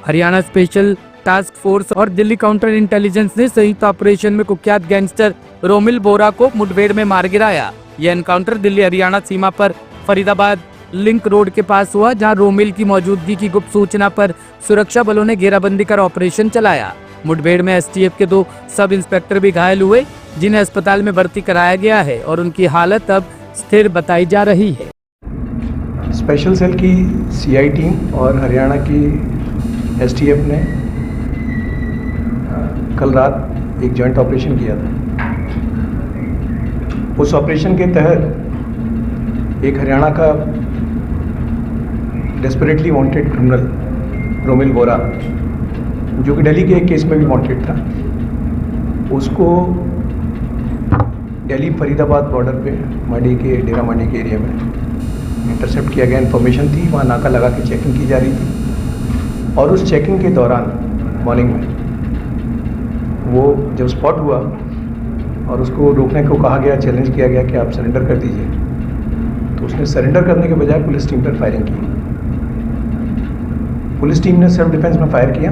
Haryana special task force और Delhi counter intelligence ने संयुक्त ऑपरेशन में कुख्यात गैंगस्टर रोमिल बोरा को मुठभेड़ में मार गिराया। यह एनकाउंटर दिल्ली हरियाणा सीमा पर फरीदाबाद लिंक रोड के पास हुआ, जहां रोमिल की मौजूदगी की गुप्त सूचना पर सुरक्षा बलों ने घेराबंदी कर ऑपरेशन चलाया। मुठभेड़ में एसटीएफ के 2 सब इंस्पेक्टर भी घायल हुए, जिन्हें अस्पताल में भर्ती कराया गया है और उनकी हालत अब स्थिर बताई जा रही है। स्पेशल सेल की सीआई टीम और हरियाणा की एसटीएफ ने कल रात एक जॉइंट ऑपरेशन किया था। उस ऑपरेशन के तहत एक हरियाणा का डेस्परेटली वांटेड क्रिमिनल रोमिल बोरा, जो कि दिल्ली के एक केस में भी वांटेड था, उसको दिल्ली फरीदाबाद बॉर्डर पे मांडी के डेरा मांडी के एरिया में इंटरसेप्ट किया गया। इन्फॉर्मेशन थी, वहाँ नाका लगा के चेकिंग की जा रही थी और उस चेकिंग के दौरान मॉर्निंग में वो जब स्पॉट हुआ और उसको रोकने को कहा गया, चैलेंज किया गया कि आप सरेंडर कर दीजिए, तो उसने सरेंडर करने के बजाय पुलिस टीम पर फायरिंग की। पुलिस टीम ने सेल्फ डिफेंस में फायर किया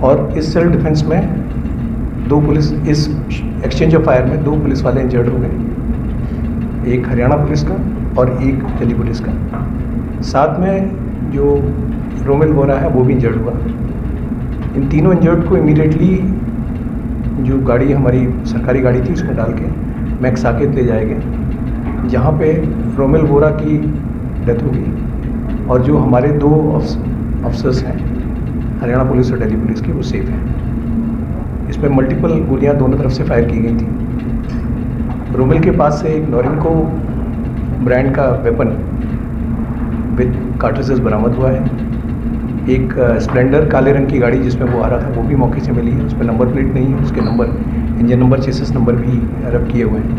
और इस सेल्फ डिफेंस में इस एक्सचेंज ऑफ फायर में 2 पुलिस वाले इंजर्ड हो गए, एक हरियाणा पुलिस का और एक दिल्ली पुलिस का। साथ में जो रोमिल बोरा है वो भी इंजर्ड हुआ। इन तीनों इंजर्ड को इमीडिएटली जो गाड़ी हमारी सरकारी गाड़ी थी उसमें डाल के मैक्स साकेत ले जाए गए, जहाँ पे रोमिल बोरा की डेथ हो गई और जो हमारे 2 अफसर्स हैं हरियाणा पुलिस और दिल्ली पुलिस की, वो सेफ हैं। इसमें मल्टीपल गोलियां दोनों तरफ से फायर की गई थी। रोमिल के पास से एक नोरिंको ब्रांड का वेपन विद कार्ट्रिजेस बरामद हुआ है। एक स्प्लेंडर काले रंग की गाड़ी जिसमें वो आ रहा था वो भी मौके से मिली है। उस पर नंबर प्लेट नहीं है, उसके इंजन नंबर, चेसिस नंबर भी रब किए हुए हैं।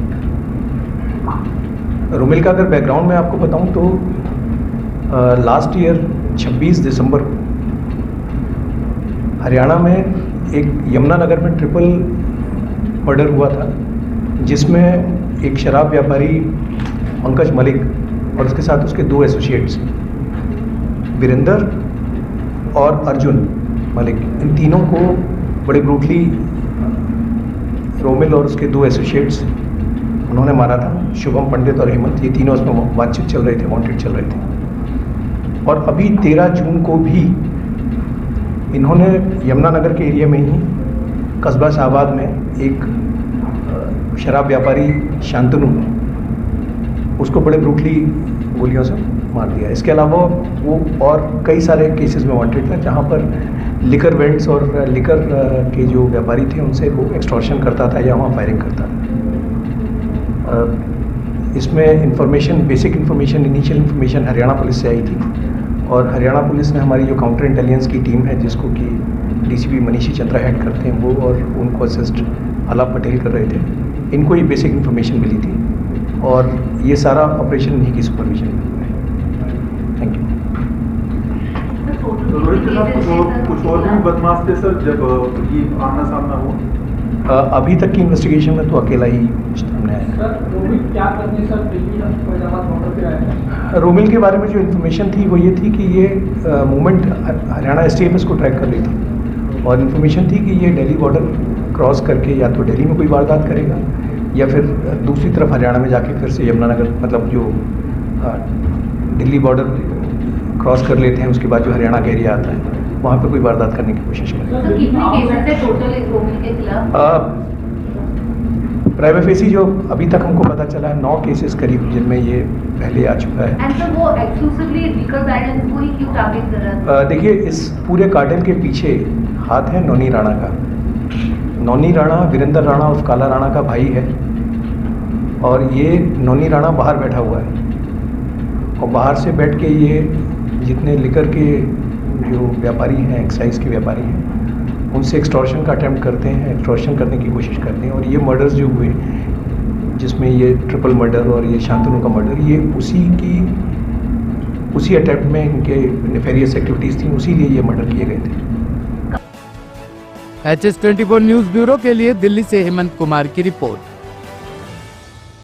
रोमिल का अगर बैकग्राउंड में आपको बताऊं तो लास्ट ईयर 26 दिसंबर को हरियाणा में एक यमुनानगर में ट्रिपल मर्डर हुआ था, जिसमें एक शराब व्यापारी पंकज मलिक और उसके साथ उसके 2 एसोसिएट्स वीरेंद्र और अर्जुन मलिक, इन तीनों को बड़े ब्रूटली रोमिल और उसके 2 एसोसिएट्स उन्होंने मारा था। शुभम पंडित और हेमंत, ये तीनों उसमें बातचीत चल रहे थे, वांटेड चल रहे थे। और अभी 13 जून को भी इन्होंने यमुनानगर के एरिया में ही कस्बा शाहबाद में एक शराब व्यापारी शांतनु, उसको बड़े ब्रूटली गोलियों से मार दिया। इसके अलावा वो और कई सारे केसेस में वांटेड था, जहाँ पर लिकर वेंट्स और लिकर के जो व्यापारी थे उनसे वो एक्सटॉर्शन करता था या वहाँ फायरिंग करता था। इसमें information, basic information, initial information Haryana police से आई थी और हरियाणा पुलिस ने हमारी जो काउंटर इंटेलिजेंस की टीम है, जिसको कि डीसीपी मनीषी चंद्रा हेड करते हैं, वो और उनको असिस्ट आलाप पटेल कर रहे थे, इनको ये बेसिक इंफॉर्मेशन मिली थी और ये सारा ऑपरेशन इन्हीं की सुपरविजन में हुआ है। Thank you. रोहित के साथ कुछ और भी बदमाश थे सर जब ये आमना सामना हुआ? अभी तक की इन्वेस्टिगेशन में तो अकेला ही सामने आया। सर रोमिल क्या करने सर फरीदाबाद बॉर्डर पे आया? रोमिल के बारे में जो इन्फॉर्मेशन थी वो ये थी कि ये मूवमेंट हरियाणा एसटीएफ इसको ट्रैक कर रही थी और इन्फॉर्मेशन थी कि ये दिल्ली बॉर्डर क्रॉस करके या तो दिल्ली में कोई वारदात करेगा या फिर दूसरी तरफ हरियाणा में जाके फिर से यमुनानगर, मतलब जो दिल्ली बॉर्डर क्रॉस कर लेते हैं उसके बाद जो हरियाणा का एरिया आता है वहाँ पे कोई वारदात करने की कोशिश करेगा। प्राइवेट फेसी जो अभी तक हमको पता चला है 9 केसेस करीब, जिनमें ये पहले आ चुका है। देखिए, इस पूरे कार्टेल के पीछे हाथ है नौनी राणा का। नौनी राणा वीरेंद्र राणा और काला राणा का भाई है और ये नौनी राणा बाहर बैठा हुआ है और बाहर से बैठ के ये जितने लिकर के जो व्यापारी हैं, एक्साइज के व्यापारी हैं, उनसे एक्सटॉर्शन का अटेम्प्ट करते हैं, एक्सटॉर्शन करने की कोशिश करते हैं। और ये मर्डर्स जो हुए, जिसमें ये ट्रिपल मर्डर और ये शांतनु का मर्डर, ये उसी अटेम्प्ट में इनके नेफेरियस एक्टिविटीज़ थी, उसी लिए ये मर्डर किए गए थे। HS24 न्यूज़ ब्यूरो के लिए दिल्ली से हेमंत कुमार की रिपोर्ट।